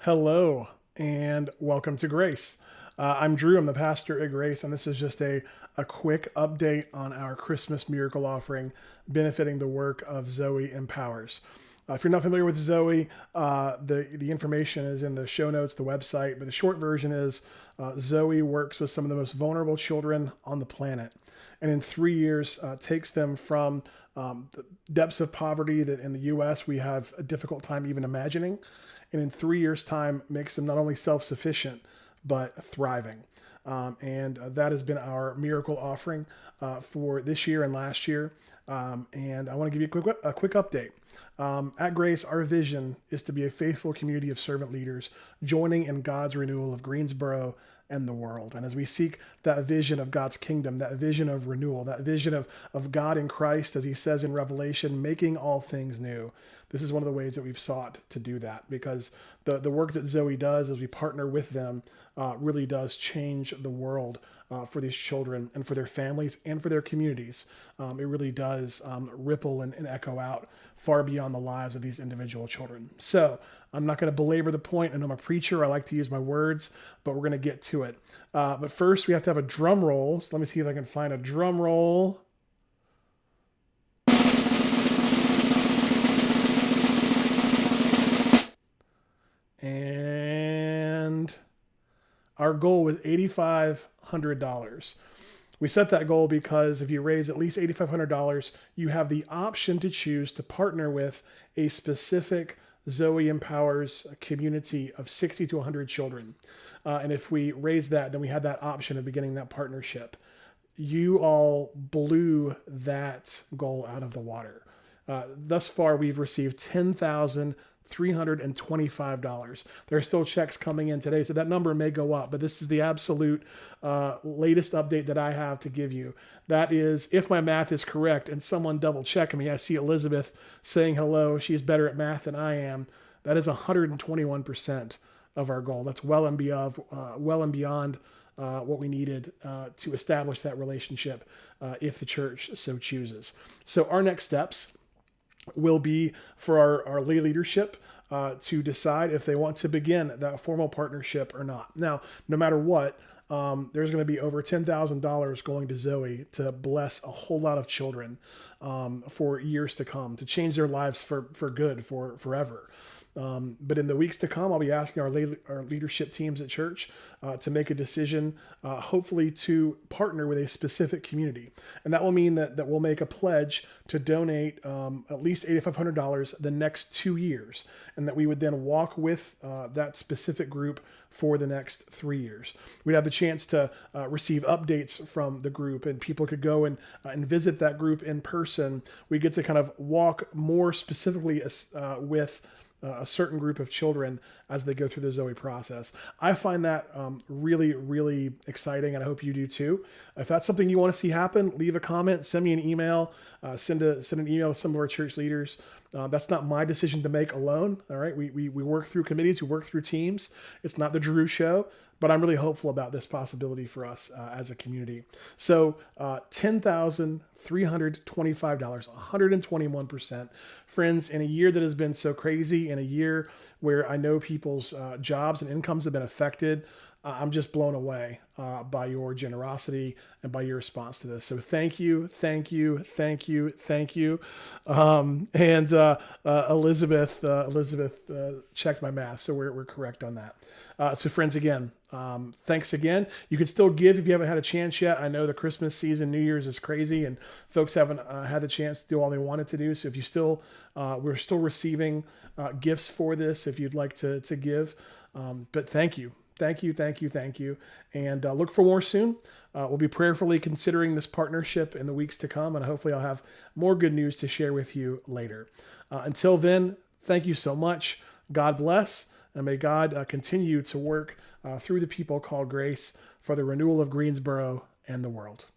Hello and welcome to Grace. I'm Drew, I'm the pastor at Grace, and this is just a quick update on our Christmas miracle offering benefiting the work of ZOE Empowers. If you're not familiar with ZOE, the information is in the show notes, the website, but the short version is ZOE works with some of the most vulnerable children on the planet. And in 3 years, takes them from the depths of poverty that in the U.S. we have a difficult time even imagining, and in 3 years' time makes them not only self-sufficient but thriving. And that has been our miracle offering for this year and last year. And I want to give you a quick update. At Grace, our vision is to be a faithful community of servant leaders joining in God's renewal of Greensboro and the world. And as we seek that vision of God's kingdom, that vision of renewal, that vision of God in Christ, as he says in Revelation, making all things new, this is one of the ways that we've sought to do that, because the work that ZOE does as we partner with them really does change the world for these children and for their families and for their communities. It really does ripple and echo out far beyond the lives of these individual children. So I'm not going to belabor the point. I know I'm a preacher. I like to use my words, but we're going to get to it. But first, we have to have a drum roll. So let me see if I can find a drum roll. And our goal was $8,500. We set that goal because if you raise at least $8,500, you have the option to choose to partner with a specific ZOE Empowers community of 60 to 100 children. And if we raise that, then we had that option of beginning that partnership. You all blew that goal out of the water. Thus far, we've received $10,325. There are still checks coming in today, so that number may go up, but this is the absolute latest update that I have to give you. That is, if my math is correct, and someone double check me, I see Elizabeth saying hello. She's better at math than I am. That is 121% of our goal. That's well and beyond what we needed to establish that relationship if the church so chooses. So our next steps will be for our lay leadership to decide if they want to begin that formal partnership or not. Now, no matter what, there's going to be over $10,000 going to ZOE to bless a whole lot of children for years to come, to change their lives for good, for forever. But in the weeks to come, I'll be asking our leadership teams at church to make a decision, hopefully to partner with a specific community. And that will mean that we'll make a pledge to donate at least $8,500 the next 2 years, and that we would then walk with that specific group for the next 3 years. We'd have the chance to receive updates from the group, and people could go and visit that group in person. We get to kind of walk more specifically with a certain group of children as they go through the ZOE process. I find that really, really exciting, and I hope you do too. If that's something you want to see happen, leave a comment, send me an email, send an email to some of our church leaders. That's not my decision to make alone. All right, we work through committees, we work through teams. It's not the Drew Show, but I'm really hopeful about this possibility for us as a community. So $10,325, 121%. Friends, in a year that has been so crazy, in a year where I know people's jobs and incomes have been affected, I'm just blown away by your generosity and by your response to this. So thank you, thank you, thank you, thank you. Elizabeth checked my math, so we're correct on that. So friends, again, thanks again. You can still give if you haven't had a chance yet. I know the Christmas season, New Year's is crazy, and folks haven't had the chance to do all they wanted to do. So if you still, we're still receiving gifts for this if you'd like to give. But thank you. Thank you, thank you, thank you. And look for more soon. We'll be prayerfully considering this partnership in the weeks to come, and hopefully I'll have more good news to share with you later. Until then, thank you so much. God bless, and may God continue to work through the people called Grace for the renewal of Greensboro and the world.